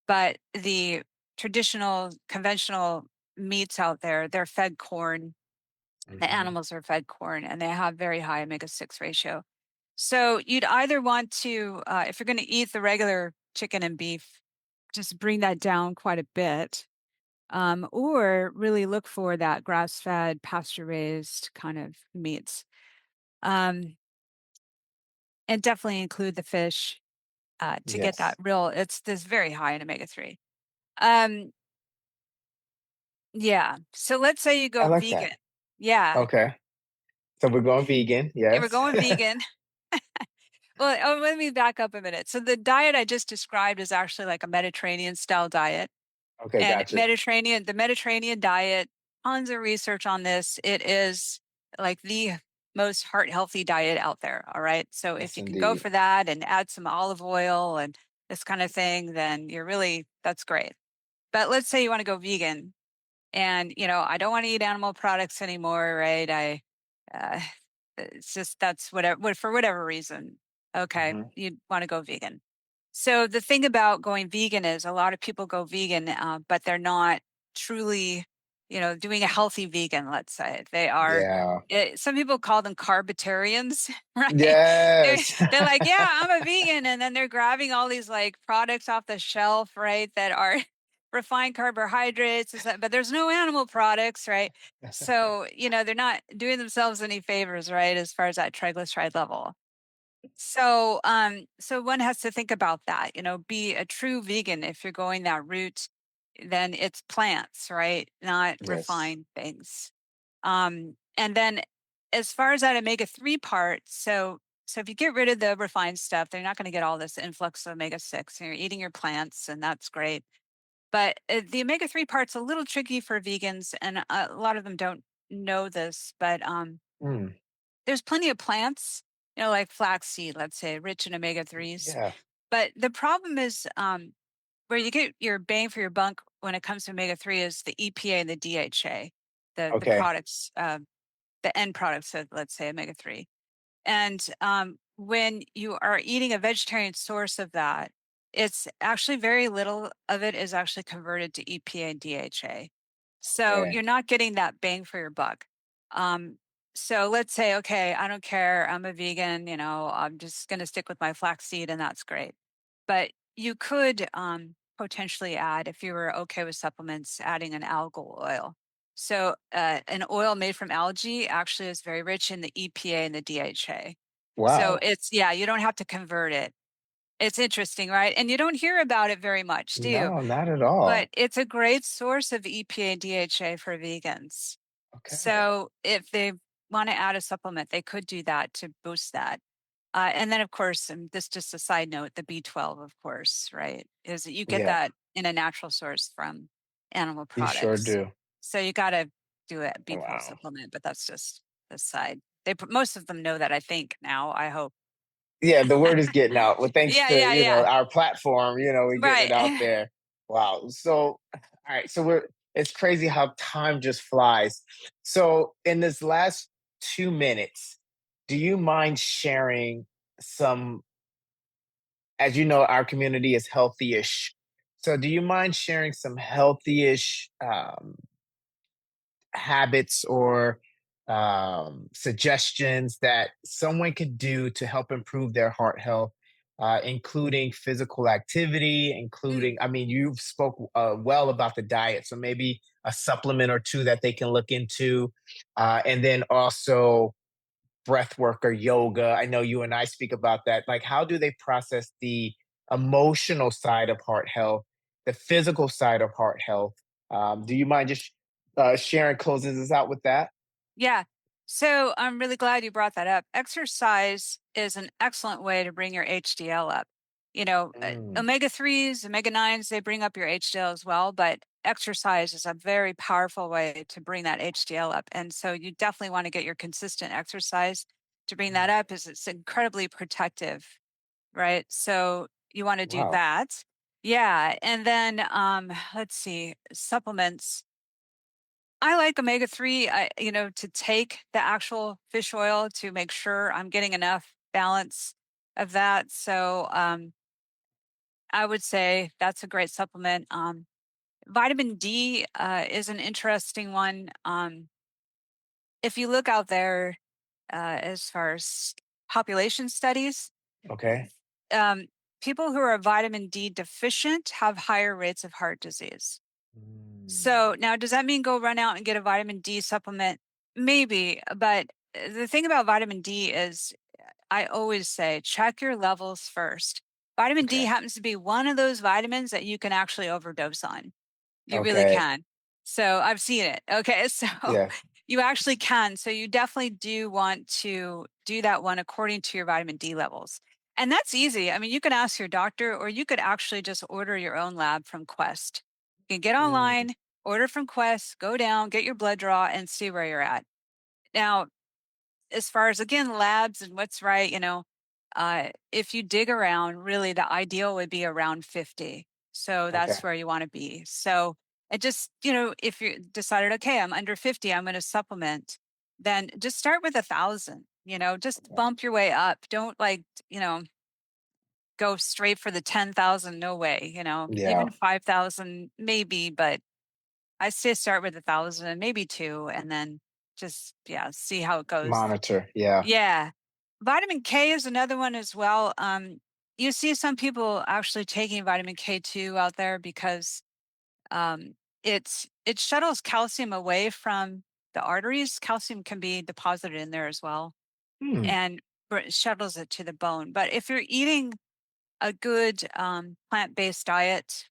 But the traditional, conventional meats out there, they're fed corn. The Mhm. animals are fed corn and they have very high omega-6 ratio. So you'd either want to, if you're going to eat the regular chicken and beef, just bring that down quite a bit, or really look for that grass-fed, pasture-raised kind of meats, um, and definitely include the fish to get that Yes. real. It's this very high in omega-3. Um, yeah. So let's say you I go like vegan. that. Yeah, Okay. So we're going vegan. you were Yes. going vegan. Well, let me back up a minute. So the diet I just described is actually like a Mediterranean style diet. Okay. And Gotcha. The Mediterranean diet, tons of research on this. It is like the most heart healthy diet out there. All right. So if Yes, you can go indeed. for that and add some olive oil and this kind of thing, then that's great. But let's say you want to go vegan and, I don't want to eat animal products anymore. Right. Uh, it's just that's whatever for whatever reason. Okay, Mhm. you want to go vegan. So the thing about going vegan is a lot of people go vegan, but they're not truly, doing a healthy vegan. Let's say they are. Yeah. Some people call them carbitarians, right? They're Yes. they're like, yeah, I'm a vegan, and then they're grabbing all these like products off the shelf, right? That are refined carbohydrates, but there's no animal products, right? So, they're not doing themselves any favors, right, as far as that triglyceride level. So one has to think about that, be a true vegan. If you're going that route, then it's plants, right? Not Yes. refined things. And then as far as that omega-3 part, so if you get rid of the refined stuff, they're not going to get all this influx of omega-6. And you're eating your plants, and that's great. But the omega-3 part's a little tricky for vegans, and a lot of them don't know this, but Mm. there's plenty of plants, like flaxseed, let's say, rich in omega-3s. Yeah. But the problem is where you get your bang for your buck when it comes to omega-3 is the EPA and the DHA, the Okay. products, the end products of, let's say, omega-3. And when you are eating a vegetarian source of that, it's actually very little of it is actually converted to EPA and DHA. So Okay. you're not getting that bang for your buck. Um, so let's say, okay, I don't care. I'm a vegan, I'm just going to stick with my flaxseed and that's great. But you could potentially add, if you were okay with supplements, adding an algal oil. So, an oil made from algae actually is very rich in the EPA and the DHA. So Wow. it's, yeah, you don't have to convert it. It's interesting, right? And you don't hear about it very much, do you? No, not at all. But it's a great source of EPA and DHA for vegans. Okay. So if they want to add a supplement, they could do that to boost that. And then, of course, and this just a side note, the B12, of course, right, is that you get Yeah, that in a natural source from animal you sure products. do. So you got to do a B12 Wow. supplement, but that's just the side. Most of them know that, I think now, I hope. Yeah, the word is getting out. Well, thanks Yeah, to, yeah, yeah. our platform, we're getting it out Right. there. Wow. So, all right. So it's crazy how time just flies. So, in this last 2 minutes, do you mind sharing some, as you know, our community is healthyish. So, do you mind sharing some healthyish habits or suggestions that someone could do to help improve their heart health, including physical activity, Mm. including, I mean, you've spoke well about the diet, so maybe a supplement or two that they can look into, and then also breath work or yoga. I know you and I speak about that. Like, how do they process the emotional side of heart health, the physical side of heart health? Do you mind just sharing, closes us out with that? Yeah. So I'm really glad you brought that up. Exercise is an excellent way to bring your HDL up. Mm, Omega 3s, omega 9s, they bring up your HDL as well, but exercise is a very powerful way to bring that HDL up. And so you definitely want to get your consistent exercise to bring that mm. up, as it's incredibly protective, right? So you want to do Wow. that. Yeah. And then let's see, supplements. I like omega 3, to take the actual fish oil to make sure I'm getting enough balance of that. So I would say that's a great supplement. Vitamin D is an interesting one. If you look out there, as far as population studies, Okay. um, people who are vitamin D deficient have higher rates of heart disease. Mm, So now, does that mean go run out and get a vitamin D supplement? Maybe, but the thing about vitamin D is, I always say check your levels first. Vitamin D okay. happens to be one of those vitamins that you can actually overdose on. You really Okay. can. So I've seen it. Okay. So Yeah. you actually can. So you definitely do want to do that one according to your vitamin D levels. And that's easy. I mean, you can ask your doctor, or you could actually just order your own lab from Quest. You can get Mm, online, order from Quest, go down, get your blood draw, and see where you're at. Now, as far as, again, labs and what's right, if you dig around, really the ideal would be around 50. So okay. that's where you want to be. So it just, if you decided, okay, I'm under 50, I'm going to supplement, then just start with 1,000, just Okay. bump your way up. Don't, like, go straight for the 10,000. No way, Yeah. even 5,000 maybe, but I say start with 1,000 and maybe two, and then just, yeah, see how it goes. Monitor. Yeah. Yeah. Vitamin K is another one as well. You see some people actually taking vitamin K2 out there because um, it shuttles calcium away from the arteries. Calcium can be deposited in there as well, Hmm. and shuttles it to the bone. But if you're eating a good plant-based diet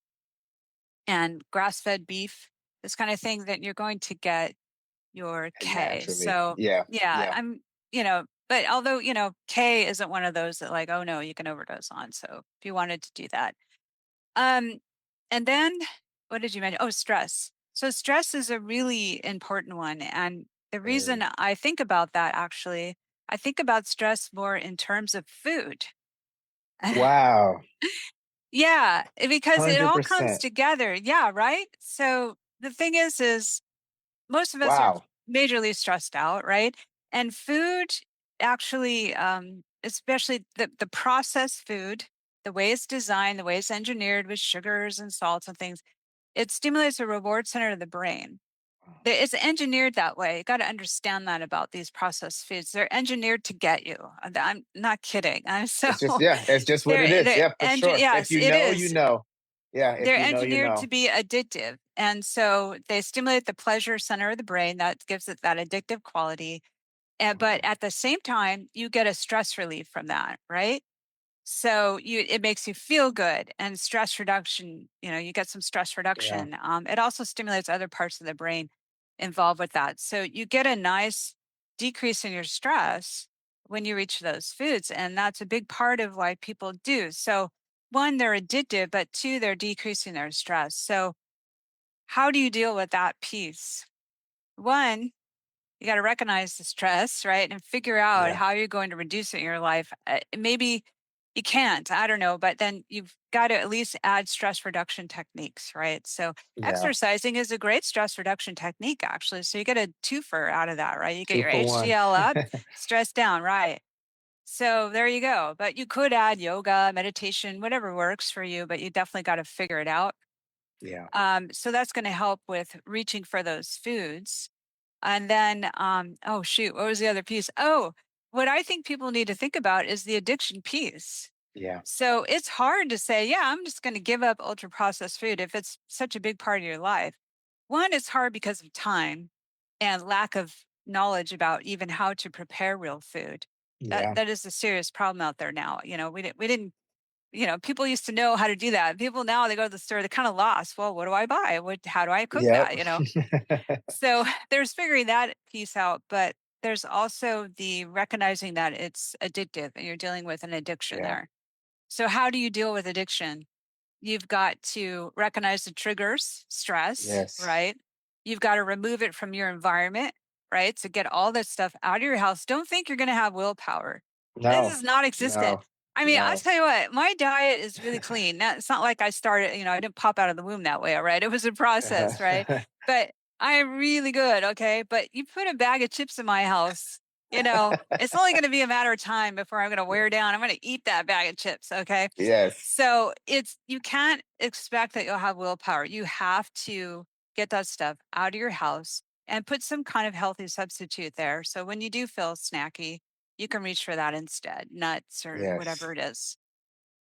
and grass-fed beef, this kind of thing, then you're going to get your K. Naturally. So Yeah. yeah, Yeah. but although, K isn't one of those that, like, oh no, you can overdose on. So if you wanted to do that. Um, and then what did you mention? Oh, stress. So stress is a really important one. And the reason Very. I think about that, actually, I think about stress more in terms of food. Wow. Yeah, because it all comes 100%. together. Yeah, right. So the thing is most of us are Wow. majorly stressed out, right? And food actually, especially the processed food, the way it's designed, the way it's engineered with sugars and salts and things, it stimulates the reward center of the brain. It's engineered that way. You got to understand that about these processed foods. They're engineered to get you. I'm not kidding. I'm so It's just, yeah, it's just what they're it is. they're Yeah, for sure. If yes, you it know, you is. know. Yeah, if They're you know, you engineered to know. be addictive. And so they stimulate the pleasure center of the brain that gives it that addictive quality. But Mhm. at the same time, you get a stress relief from that, right? So it makes you feel good and stress reduction, you get some stress Yeah, reduction. It also stimulates other parts of the brain involved with that. So you get a nice decrease in your stress when you reach those foods. And that's a big part of why people do. So one, they're addictive, but two, they're decreasing their stress. So how do you deal with that piece? One, you got to recognize the stress, right? And figure out yeah, how you're going to reduce it in your life. Maybe you can't, I don't know, but then you've got to at least add stress reduction techniques, right? So yeah. exercising is a great stress reduction technique, actually. So you get a twofer out of that, right? You get Two your for one. HDL up, stress down, right? So there you go. But you could add yoga, meditation, whatever works for you, but you definitely got to figure it out. Yeah, So that's going to help with reaching for those foods. And then, oh shoot, what was the other piece? Oh, what I think people need to think about is the addiction piece. yeah, So it's hard to say, yeah, I'm just going to give up ultra processed food if it's such a big part of your life. One, it's hard because of time and lack of knowledge about even how to prepare real food. That yeah, that is a serious problem out there now. We didn't people used to know how to do that. People now they go to the store, they're kind of lost. Well, what do I buy? How do I cook yep. that? So there's figuring that piece out, but there's also the recognizing that it's addictive and you're dealing with an addiction Yeah, there. So how do you deal with addiction? You've got to recognize the triggers, stress, yes. right? You've got to remove it from your environment, right? To get all that stuff out of your house. Don't think you're going to have willpower. This No, is not existent. no, I mean, I'll no. tell you what, my diet is really clean. It's not like I started, I didn't pop out of the womb that way, all right? It was a process, right? But I am really good, okay? But you put a bag of chips in my house, it's only going to be a matter of time before I'm going to wear down. I'm going to eat that bag of chips, okay? Yes, So you can't expect that you'll have willpower. You have to get that stuff out of your house and put some kind of healthy substitute there. So when you do feel snacky, you can reach for that instead, nuts or yes. whatever it is.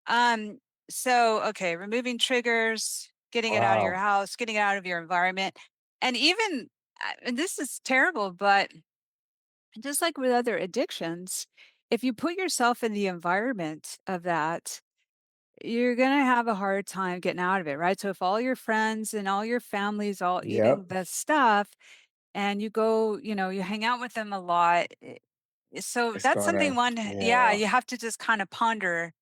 Um, so okay, removing triggers, getting it out of your Wow. house, getting it out of your environment. And even and this is terrible, but just like with other addictions, if you put yourself in the environment of that, you're gonna have a hard time getting out of it, right? So if all your friends and all your family's all eating Yep. the stuff and you go, you hang out with them a lot. So It's that's something gonna, yeah, yeah. you have to just kind of ponder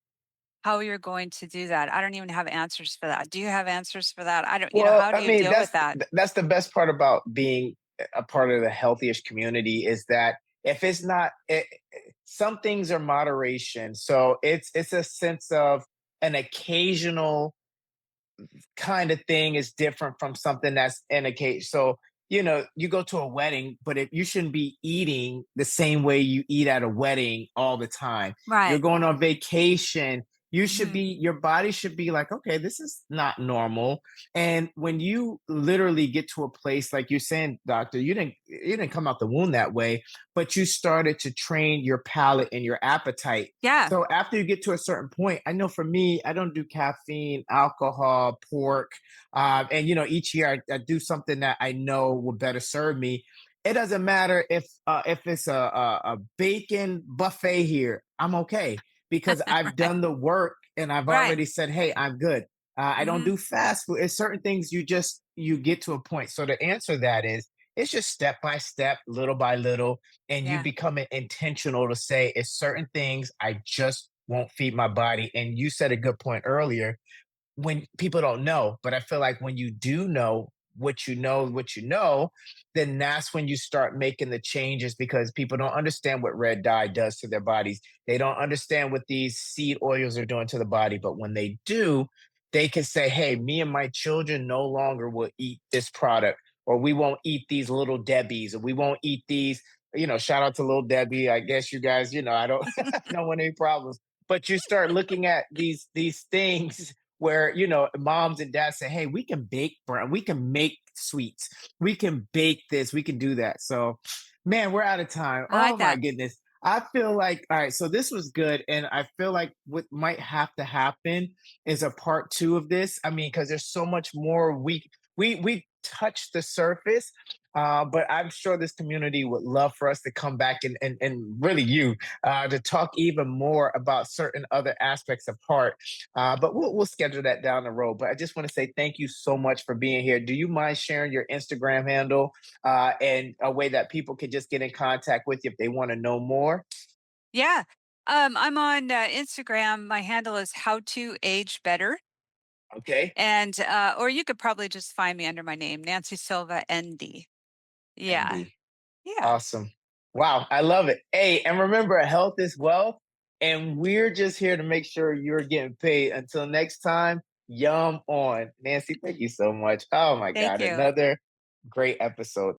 how you're going to do that. I don't even have answers for that. Do you have answers for that? I don't, Well, how do I you mean, deal with that? that's the best part about being a part of the Healthyish community is that if it's not, some things are moderation. So it's a sense of an occasional kind of thing is different from something that's in a cage. So, you go to a wedding, but if you shouldn't be eating the same way you eat at a wedding all the time. You're Right. going on vacation. Hmm. Your body should be like, okay, this is not normal. And when you literally get to a place like you're saying, doctor, you didn't come out the womb that way, but you started to train your palate and your appetite. Yeah. So after you get to a certain point, I know for me, I don't do caffeine, alcohol, pork, and each year I do something that I know will better serve me. It doesn't matter if it's a bacon buffet here, I'm okay because I've Right. done the work and I've Right. already said, hey, I'm good. I don't Hmm. do fast food. It's certain things you get to a point. So the answer to that is it's just step by step, little by little, and you Yeah. become intentional to say it's certain things I just won't feed my body. And you said a good point earlier when people don't know, but I feel like when you do what you know, then that's when you start making the changes because people don't understand what red dye does to their bodies. They don't understand what these seed oils are doing to the body. But when they do, they can say, hey, me and my children no longer will eat this product, or we won't eat these little Debbie's, or we won't eat these. Shout out to little Debbie. I guess you guys, I don't, I don't want any problems. But you start looking at these things where moms and dads say, hey, we can bake bread, we can make sweets, we can bake this, we can do that. So man, we're out of time. I Oh like my that. goodness, I feel like, all right, so this was good. And I feel like what might have to happen is a part two of this. I mean, because there's so much more we touched the surface. But I'm sure this community would love for us to come back and really you to talk even more about certain other aspects of heart. But we'll schedule that down the road. But I just want to say thank you so much for being here. Do you mind sharing your Instagram handle and a way that people can just get in contact with you if they want to know more? Yeah. I'm on Instagram. My handle is how to age better. Okay. And, or you could probably just find me under my name, Nancy Silva, ND. Yeah. ND. Yeah. Awesome. Wow, I love it. Hey, and remember, health is wealth, and we're just here to make sure you're getting paid. Until next time, yum on. Nancy, thank you so much. Oh my Thank God, you. another great episode.